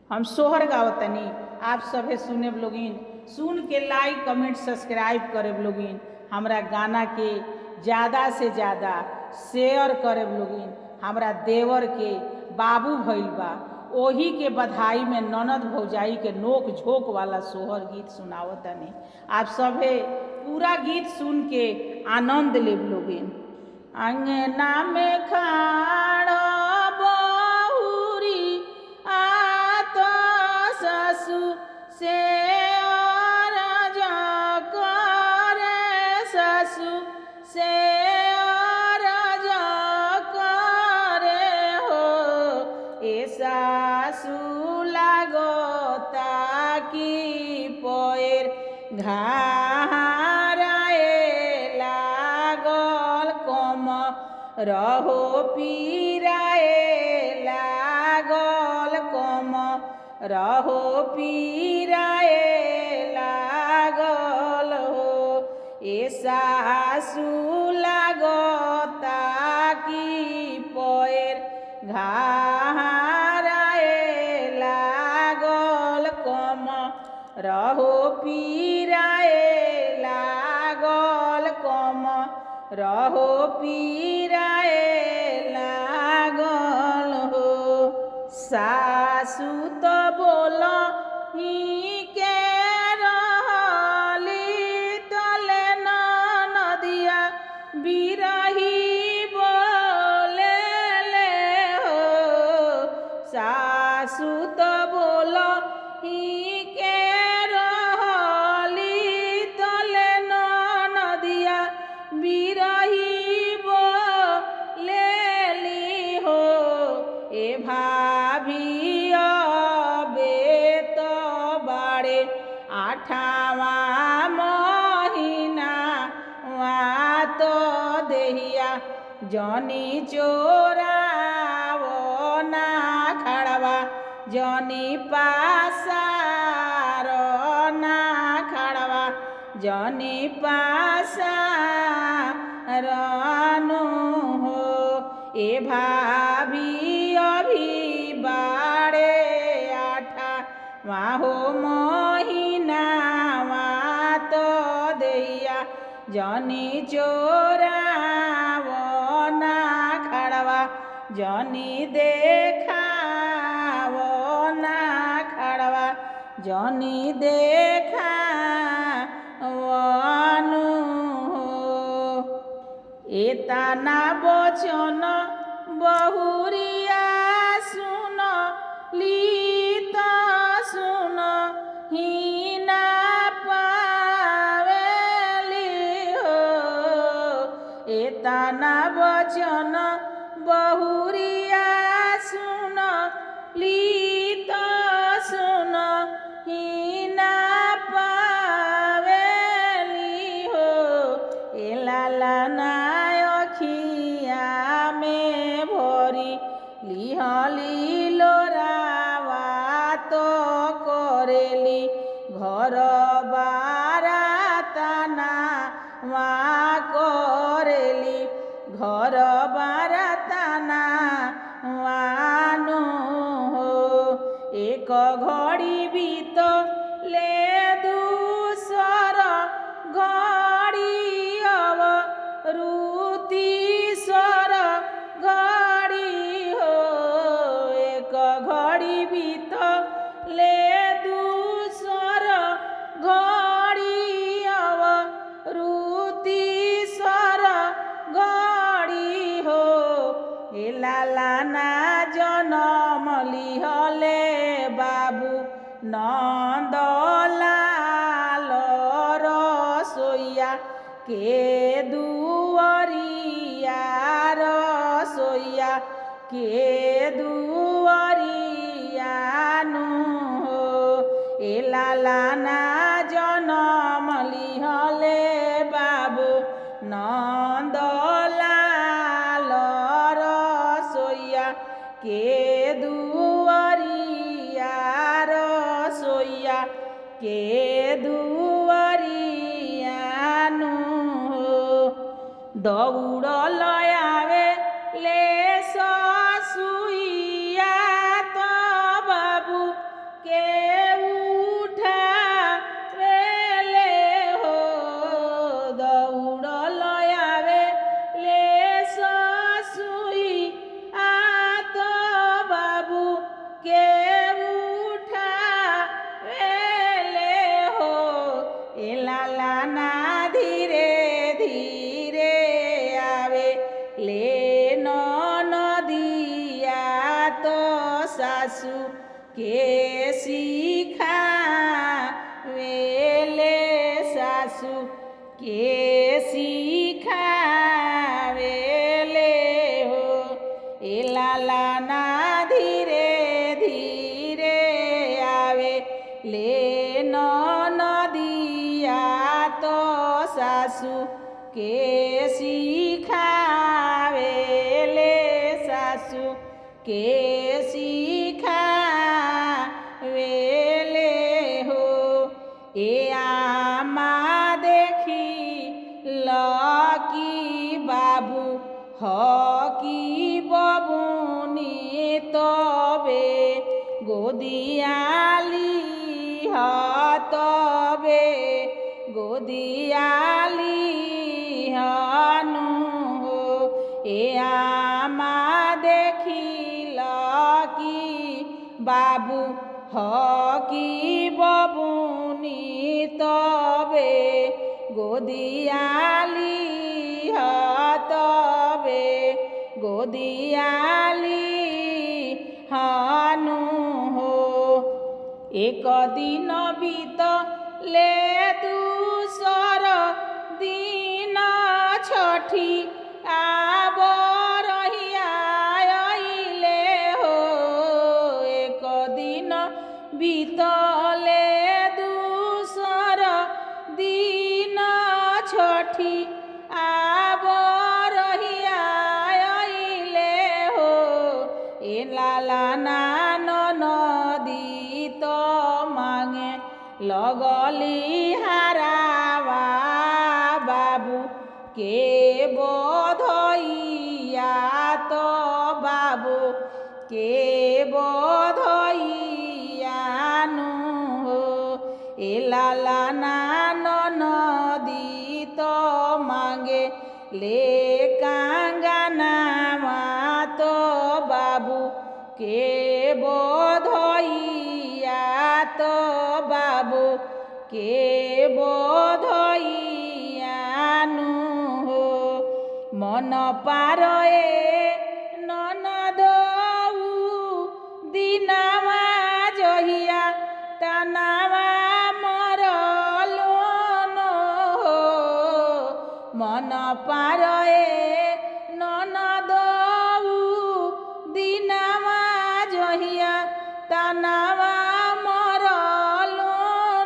हम सोहर गावतनी, आप सभे सुने लोगिन, सुन के लाइक कमेंट सब्सक्राइब करे लोगिन, हमरा गाना के ज़्यादा से ज़्यादा शेयर करे लोगिन। हमरा देवर के बाबू भइल बा, ओही के बधाई में ननद भौजाई के नोक झोंक वाला सोहर गीत सुनावतनी। आप सभे पूरा गीत सुन के आनंद ले लोगिन। अंगना में खाड़ बहुरी आत ससु से ससु से सासु लागता की पोएर घाराए लागल कम रहो पीराए लागल कम रहो पीराए लागल हो। ए सासु लागता की पोएर रहो पीराए लागल कम रहो पीराए लागल हो। सासु तो बोलो ही के रहली तले नदिया बिरही बोले ले हो। सासु तो बोलो ही भाभी बेत बाड़े आठावा महीना वा तो देहिया जनी चोरावो ना खड़वा जनी पासारो ना खड़वा जनी पासारनु हो। ए भाभी अभी बाड़े आठा वाहो महीना वा तो दैया जनी चोरावो ना खड़वा जनी देखावो ना खड़वा जनी देखावनु हो। एतना बचन बहुरिया सुन लीत सुन हीना पावेली हो। एतना बचन बहुरिया सुन लीत सुन हीना पावेली हो। ए लाला अखिया में भरी लिहली लोरावा तो करेली घर बाराताना वा करेली घर बाराताना वानु हो। एक घड़ी बीत ले दूसर घड़ी अब रुतीसर घड़ी हो। एक घड़ी बीत ले दूसर घड़ी अब रुतीसर घड़ी हो। ए लाला ना जनम लिहले बाबू नंदलाल रसोइया के दुआरिया रसोइया के दुआरिया नु हो। ए लाला ना जनम लिहले बाबू नंदलाल रसोइया के दुआरिया रसोइया के दुआरिया नु हो। दौड़ल आवे ले ससुइया तो बाबू के सिखावेले सासू के सिखावेले हो। ए लाला ना धीरे धीरे आवे ले नदिया तो सासू के सिखावेले सासू के सिखावेले हो। ए आमा देखी लकी बाबू हकी बबुनी तबे गोदियाली तबे गोदियाली हनु हो। ए आमा देखिल कि बाबू हकी बबुनी तबे गोदियाली तबे गोदियाली हनु हो। एक दिन बीतले दूसर दिन छठी आब रहिया अइले हो। एक दिन बीतले दूसर दिन छठी आब रहिया अइले हो। ए लाला ना नदी तो मांगे लगली हारावा बाबू के बधइया तो बाबू के बधइया नु हो। ए लाला ना नदी तो मांगे ले कांगनावा तो बाबू के बधइया तो बाबू के बधइया नु हो। मन पारए ननदऊ दिनावा जहिया तानावा मरलो न हो। मन पारए ननदऊ दिनावा जहिया तानावा मरलो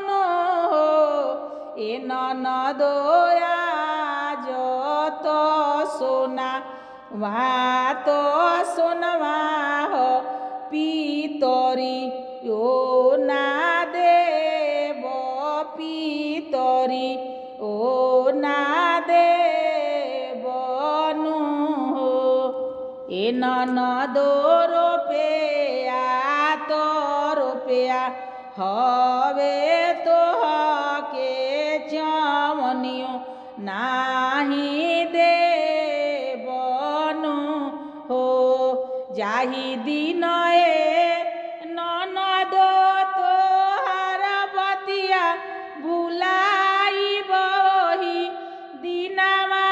न हो। ए ननदोया जत सोना वा तो सोनवा हो पितरी ओ ना देव पितरी ओ ना देव नु हो। ए ननदो रुपया तो रुपया हवे तो के चमनियो नाही देवनु हो। जाहि दिन ननदो तोहार बतिया भुलाई बही दिनावा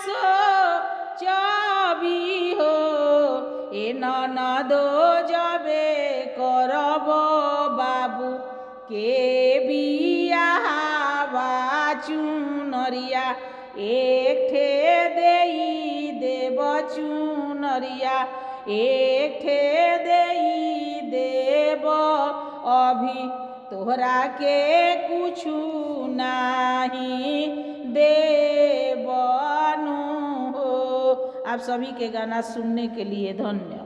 सोचबी हो। ए ननदो जबे करब बाबू के बियाहवा चुनरिया एक ठे देई देव चुनरिया एक ठे देई देव अभी तोहरा के कुछु नहीं देवनु हो। आप सभी के गाना सुनने के लिए धन्यवाद।